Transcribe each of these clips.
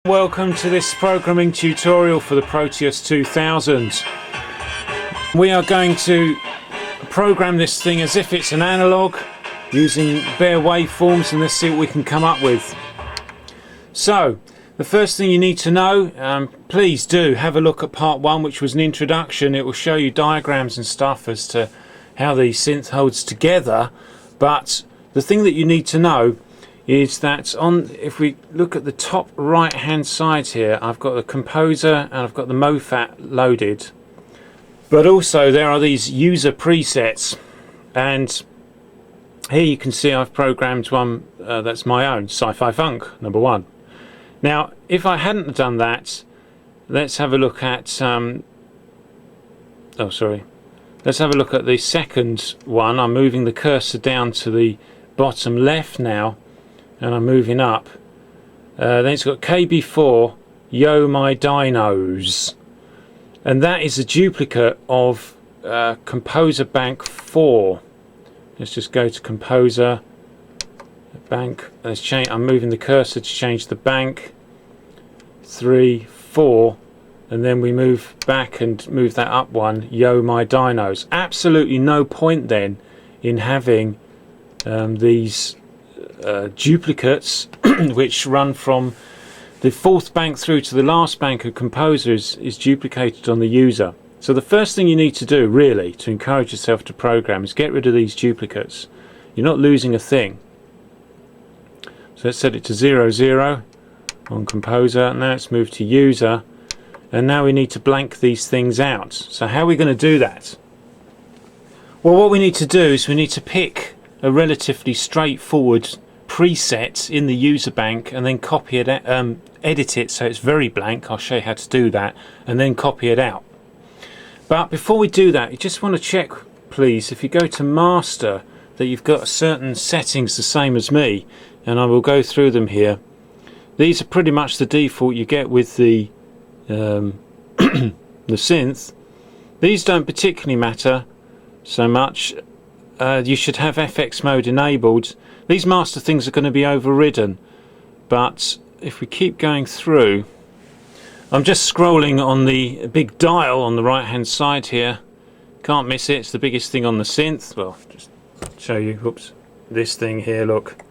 Welcome to this programming tutorial for the Proteus 2000. We are going to program this thing as if it's an analog using bare waveforms, and let's see what we can come up with. So the first thing you need to know, please do have a look at part 1, which was an introduction. It will show you diagrams and stuff as to how the synth holds together, but the thing that you need to know is that if we look at the top right hand side here, I've got the composer and I've got the MoFat loaded, but also there are these user presets, and here you can see I've programmed one that's my own, Sci-Fi Funk number 1. Now if I hadn't done that, let's have a look at let's have a look at the second one. I'm moving the cursor down to the bottom left now, and I'm moving up. Then it's got KB4 Yo My Dinos, and that is a duplicate of Composer Bank 4. Let's just go to Composer Bank. Let's change. I'm moving the cursor to change the bank. 3, 4, and then we move back and move that up one. Yo My Dinos. Absolutely no point then in having these duplicates which run from the 4th bank through to the last bank of Composer is duplicated on the user. So the first thing you need to do really to encourage yourself to program is get rid of these duplicates. You're not losing a thing. So let's set it to 0, 0 on Composer. Now let's move to user, and now we need to blank these things out. So how are we going to do that? Well, what we need to do is we need to pick a relatively straightforward preset in the user bank and then copy it, edit it so it's very blank. I'll show you how to do that, and then copy it out. But before we do that, you just want to check, please, if you go to master, that you've got certain settings the same as me, and I will go through them here. These are pretty much the default you get with the the synth. These don't particularly matter so much. You should have FX mode enabled. These master things are going to be overridden, but if we keep going through, I'm just scrolling on the big dial on the right hand side here. Can't miss it, it's the biggest thing on the synth. Well, just show you, oops, this thing here, look.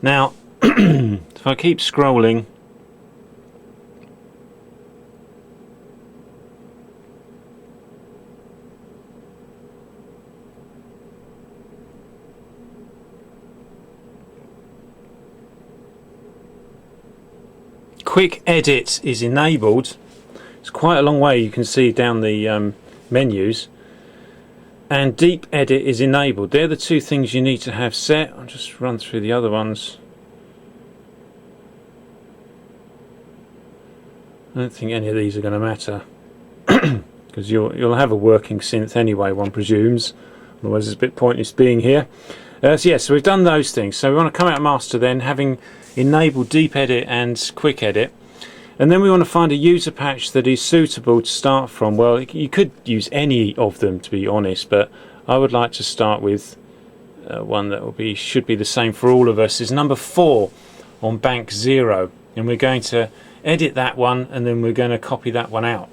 Now if I keep scrolling, quick edit is enabled. It's quite a long way, you can see down the menus, and deep edit is enabled. They're the two things you need to have set. I'll just run through the other ones. I don't think any of these are going to matter because you'll have a working synth anyway, one presumes, otherwise it's a bit pointless being here. So we've done those things. So we want to come out of master then, having enabled deep edit and quick edit, and then we want to find a user patch that is suitable to start from. Well, you could use any of them, to be honest, but I would like to start with one that should be the same for all of us. Is number 4 on bank 0, and we're going to edit that one, and then we're going to copy that one out.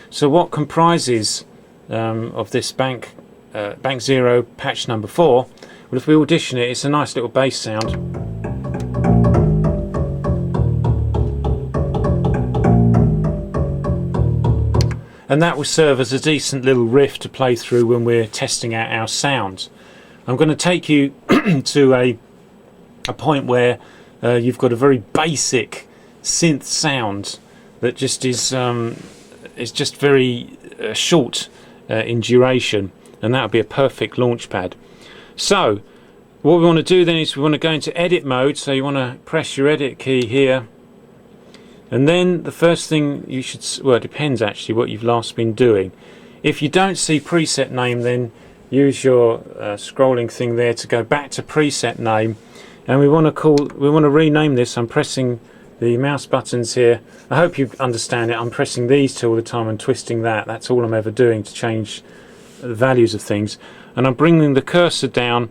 So what comprises of this bank 0 patch number 4? Well, if we audition it, it's a nice little bass sound. And that will serve as a decent little riff to play through when we're testing out our sound. I'm going to take you to a point where you've got a very basic synth sound that just is just very short in duration, and that would be a perfect launch pad. So what we want to do then is we want to go into edit mode. So you want to press your edit key here, and then the first thing you should, well, it depends actually what you've last been doing. If you don't see preset name, then use your scrolling thing there to go back to preset name, and we want to rename this. I'm pressing the mouse buttons here. I hope you understand it. I'm pressing these two all the time and twisting that. That's all I'm ever doing to change the values of things. And I'm bringing the cursor down.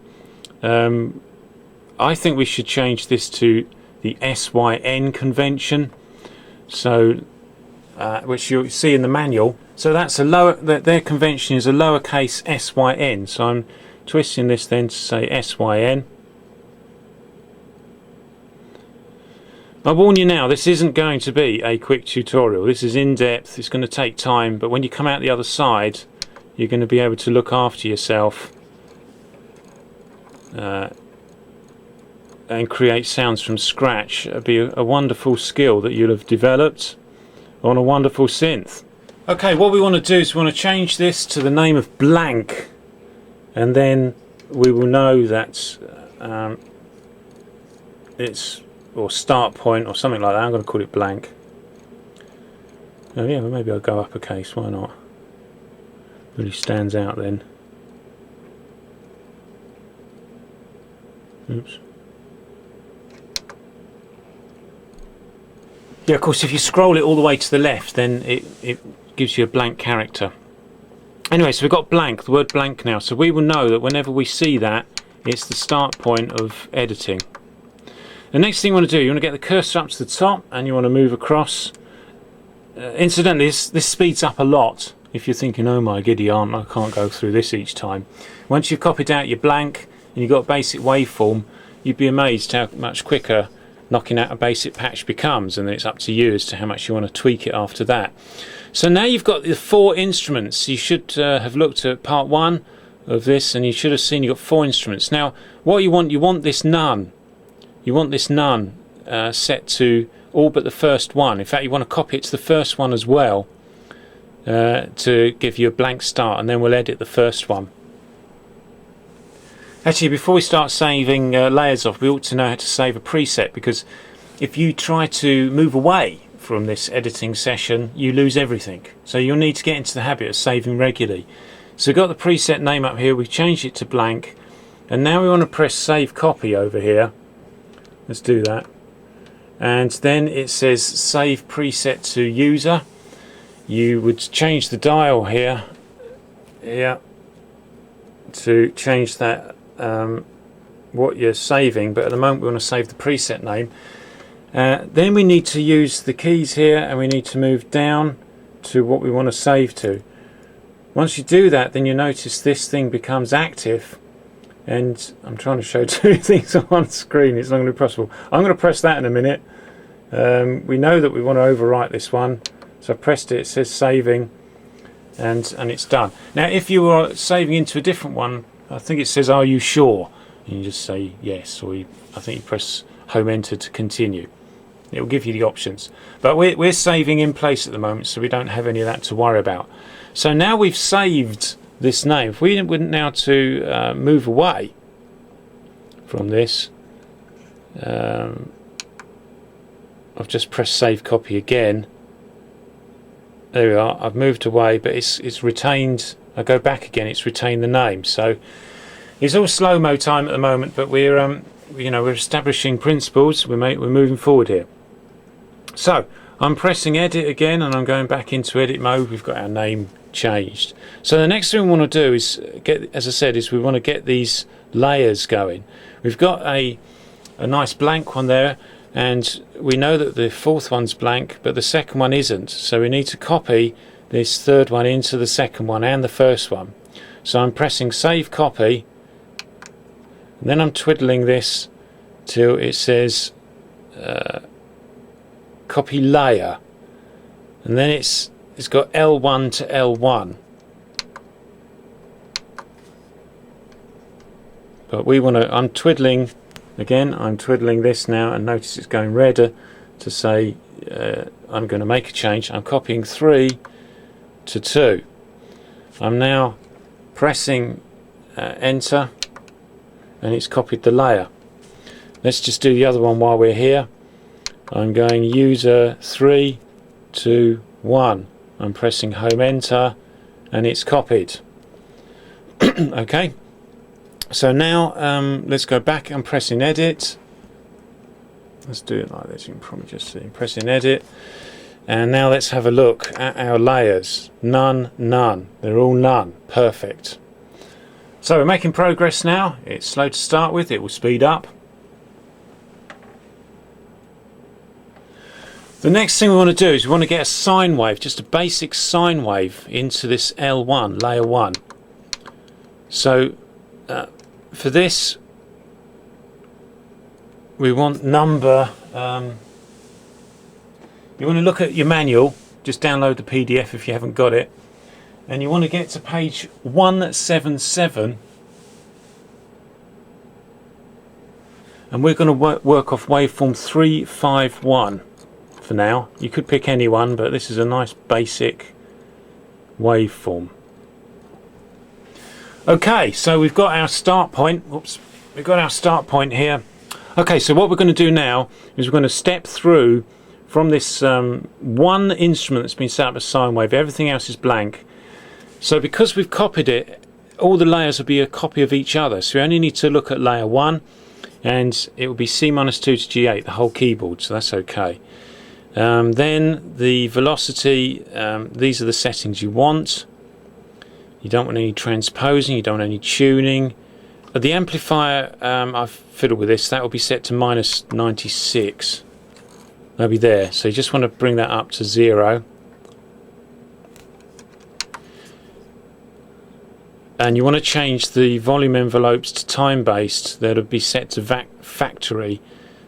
I think we should change this to the SYN convention. So which you'll see in the manual. So that's a lower, their convention is a lowercase SYN. So I'm twisting this then to say SYN. I warn you now, this isn't going to be a quick tutorial. This is in depth, it's going to take time, but when you come out the other side you're going to be able to look after yourself and create sounds from scratch. It'll be a wonderful skill that you'll have developed on a wonderful synth. Okay, what we want to do is we want to change this to the name of blank, and then we will know that it's, or start point or something like that. I'm going to call it blank. Oh yeah, well maybe I'll go uppercase, why not? Really stands out then. Oops. Yeah, of course, if you scroll it all the way to the left, then it gives you a blank character. Anyway, so we've got blank, the word blank now. So we will know that whenever we see that, it's the start point of editing. The next thing you want to do, you want to get the cursor up to the top and you want to move across. Incidentally, this speeds up a lot. If you're thinking, oh my giddy aunt, I can't go through this each time. Once you've copied out your blank and you've got a basic waveform, you'd be amazed how much quicker knocking out a basic patch becomes, and then it's up to you as to how much you want to tweak it after that. So now you've got the 4 instruments. You should have looked at part 1 of this and you should have seen you've got 4 instruments. Now what you want this none. You want this none set to all but the first one. In fact, you want to copy it to the first one as well to give you a blank start, and then we'll edit the first one. Actually, before we start saving layers off, we ought to know how to save a preset, because if you try to move away from this editing session, you lose everything. So you'll need to get into the habit of saving regularly. So we've got the preset name up here, we've changed it to blank, and now we want to press save copy over here. Let's do that. And then it says save preset to user. You would change the dial here to change that what you're saving, but at the moment we want to save the preset name. Then we need to use the keys here and we need to move down to what we want to save to. Once you do that, then you notice this thing becomes active, and I'm trying to show 2 things on one screen, it's not going to be possible. I'm going to press that in a minute. We know that we want to overwrite this one, so I pressed it, it says saving, and it's done. Now if you are saving into a different one, I think it says are you sure, and you just say yes, or I think you press home enter to continue. It will give you the options, but we're saving in place at the moment, so we don't have any of that to worry about. So now we've saved this name. If we were now to move away from this, I've just pressed save copy again. There we are, I've moved away, but it's retained. I go back again, it's retained the name. So it's all slow-mo time at the moment, but we're we're establishing principles. We're moving forward here. So I'm pressing edit again, and I'm going back into edit mode. We've got our name changed. So the next thing we want to do is as I said, we want to get these layers going. We've got a nice blank one there, and we know that the 4th one's blank, but the 2nd one isn't. So we need to copy this 3rd one into the 2nd one and the 1st one. So I'm pressing save copy, and then I'm twiddling this till it says copy layer, and then it's got L1 to L1. But we want to, I'm twiddling this now, and notice it's going redder to say I'm going to make a change. I'm copying 3 to 2. I'm now pressing enter, and it's copied the layer. Let's just do the other one while we're here. I'm going user 3 to 1. I'm pressing home enter, and it's copied. Okay, so now let's go back. I'm pressing edit. Let's do it like this. You can probably just see. Pressing edit, and now let's have a look at our layers. None, none. They're all none. Perfect. So we're making progress now. It's slow to start with. It will speed up. The next thing we want to do is we want to get a sine wave, just a basic sine wave into this L1, layer 1. So for this we want number, you want to look at your manual, just download the PDF if you haven't got it, and you want to get to page 177, and we're going to work off waveform 351 for now. You could pick any one, but this is a nice basic waveform. Okay, so we've got our start point. Oops, we've got our start point here. Okay, so what we're going to do now is we're going to step through from this one instrument that's been set up as sine wave. Everything else is blank. So because we've copied it, all the layers will be a copy of each other. So we only need to look at layer 1, and it will be C-2 to G8, the whole keyboard, so that's okay. Then the velocity, these are the settings you want. You don't want any transposing, you don't want any tuning. The amplifier, I've fiddled with this, that will be set to -96. That'll be there, so you just want to bring that up to 0. And you want to change the volume envelopes to time based. That'll be set to factory,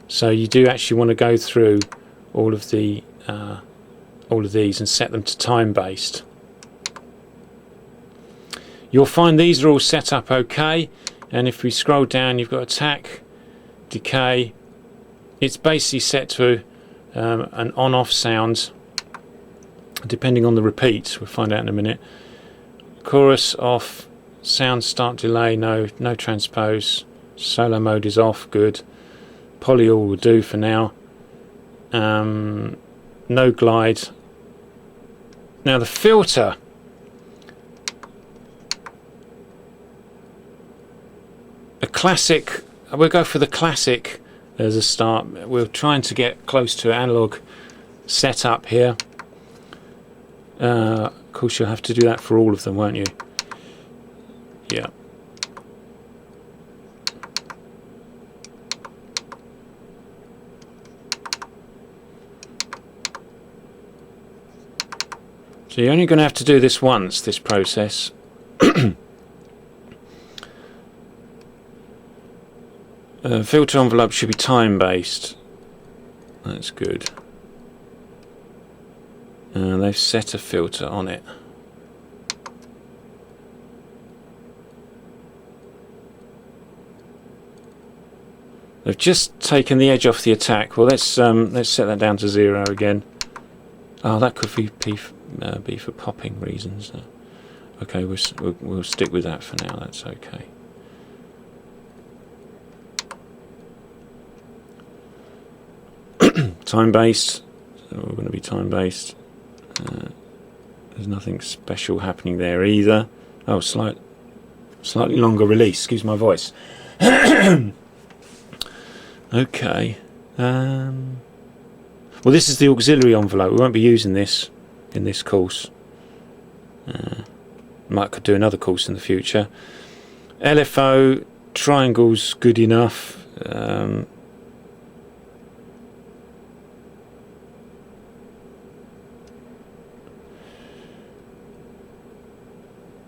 so you do actually want to go through all of these and set them to time based. You'll find these are all set up okay, and if we scroll down you've got attack, decay. It's basically set to an on-off sound depending on the repeat. We'll find out in a minute. Chorus off, sound start delay, no transpose, solo mode is off, good. Poly all will do for now. No glide. Now the filter, a classic, we'll go for the classic as a start. We're trying to get close to analog setup here. Of course you'll have to do that for all of them, won't you? Yeah. So you're only going to have to do this once, this process. Filter envelope should be time based. That's good. They've set a filter on it. They've just taken the edge off the attack. Well, let's set that down to 0 again. Oh, that could be for popping reasons. Okay, we'll stick with that for now. That's okay. Time based. So we're going to be time based. There's nothing special happening there either. Oh, slightly longer release. Excuse my voice. Okay. Well, this is the auxiliary envelope. We won't be using this in this course. Could do another course in the future. LFO triangle's good enough.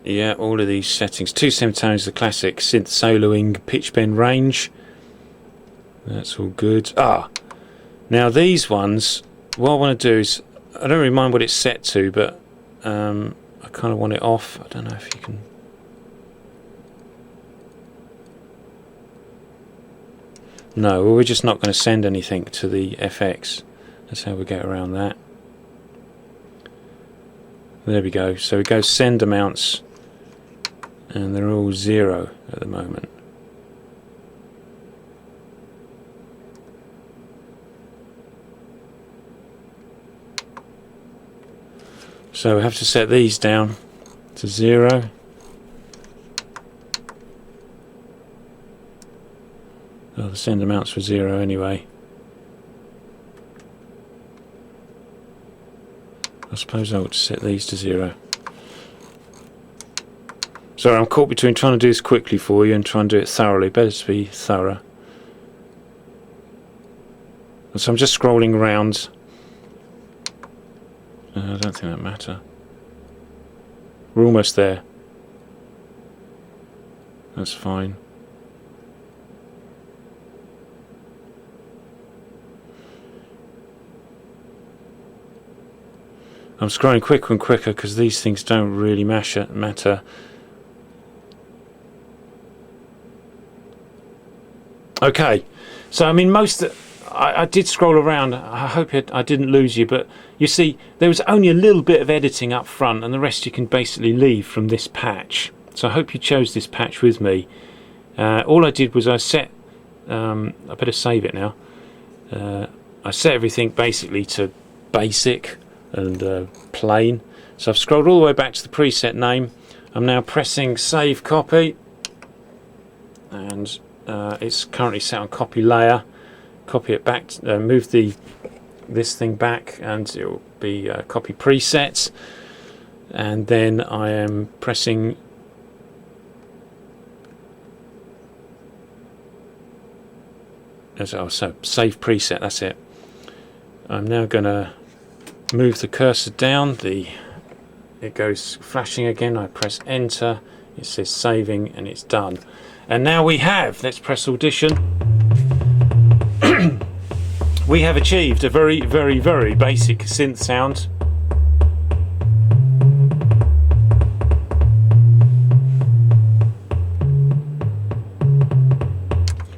Yeah, all of these settings. 2 semitones, the classic synth soloing, pitch bend range. That's all good. Now these ones, what I want to do is, I don't really mind what it's set to, but I kind of want it off. I don't know if you can. No, well, we're just not going to send anything to the FX. That's how we get around that. There we go. So we go send amounts, and they're all 0 at the moment. So we have to set these down to 0. Oh, the send amounts were 0 anyway. I suppose I ought to set these to 0. Sorry, I'm caught between trying to do this quickly for you and trying to do it thoroughly. Better to be thorough. So I'm just scrolling around. I don't think that matter. We're almost there. That's fine. I'm scrolling quicker and quicker because these things don't really matter. Okay, so I mean I did scroll around. I hope I didn't lose you, but you see there was only a little bit of editing up front and the rest you can basically leave from this patch. So I hope you chose this patch with me. All I did was I set, I better save it now. I set everything basically to basic and plain. So I've scrolled all the way back to the preset name. I'm now pressing save copy, and it's currently set on copy layer. Copy it back, move this thing back, and it will be copy presets. And then I am pressing so save preset. That's it. I'm now going to move the cursor down. It goes flashing again. I press enter. It says saving, and it's done. And now we have. Let's press audition. We have achieved a very, very, very basic synth sound.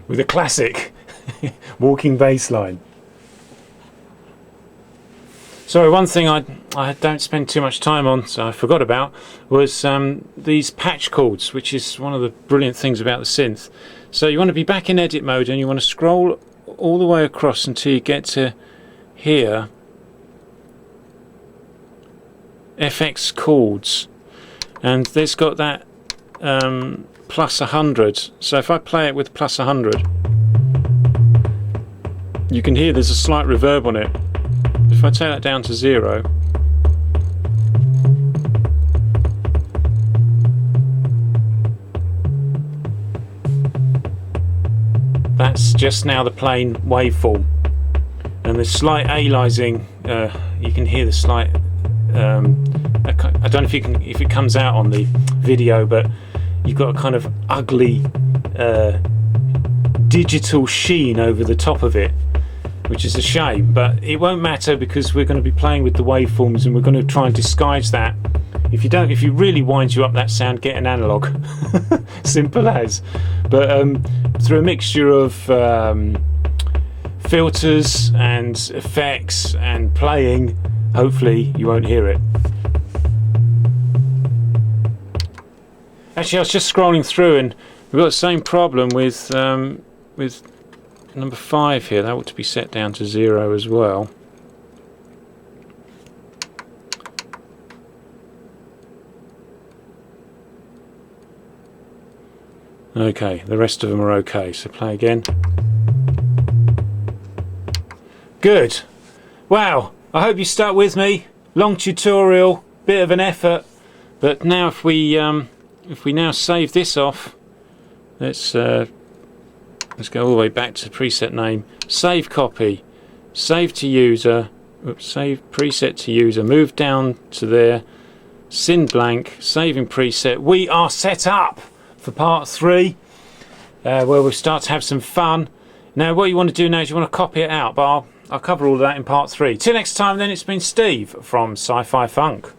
With a classic walking bass line. So one thing I don't spend too much time on, so I forgot about, was these patch chords, which is one of the brilliant things about the synth. So you want to be back in edit mode and you want to scroll all the way across until you get to here, FX chords, and there's got that plus 100. So if I play it with plus 100, you can hear there's a slight reverb on it. If I take that down to 0, that's just now the plain waveform, and the slight aliasing, you can hear the slight I don't know if it comes out on the video, but you've got a kind of ugly digital sheen over the top of it, which is a shame, but it won't matter because we're going to be playing with the waveforms and we're going to try and disguise that. If you really winds you up that sound, get an analog. Simple as. But through a mixture of filters and effects and playing, hopefully you won't hear it. Actually, I was just scrolling through and we've got the same problem with number 5 here. That ought to be set down to 0 as well. Okay, the rest of them are okay, so play again. Good. Wow, I hope you stuck with me. Long tutorial, bit of an effort, but now if we now save this off, let's go all the way back to preset name, save copy, save to user, oops, save preset to user, move down to there, syn blank, saving preset. We are set up for part 3, where we'll start to have some fun. Now what you want to do now is you want to copy it out, but I'll cover all of that in part 3. Till next time then, it's been Steve from Sci-Fi Funk.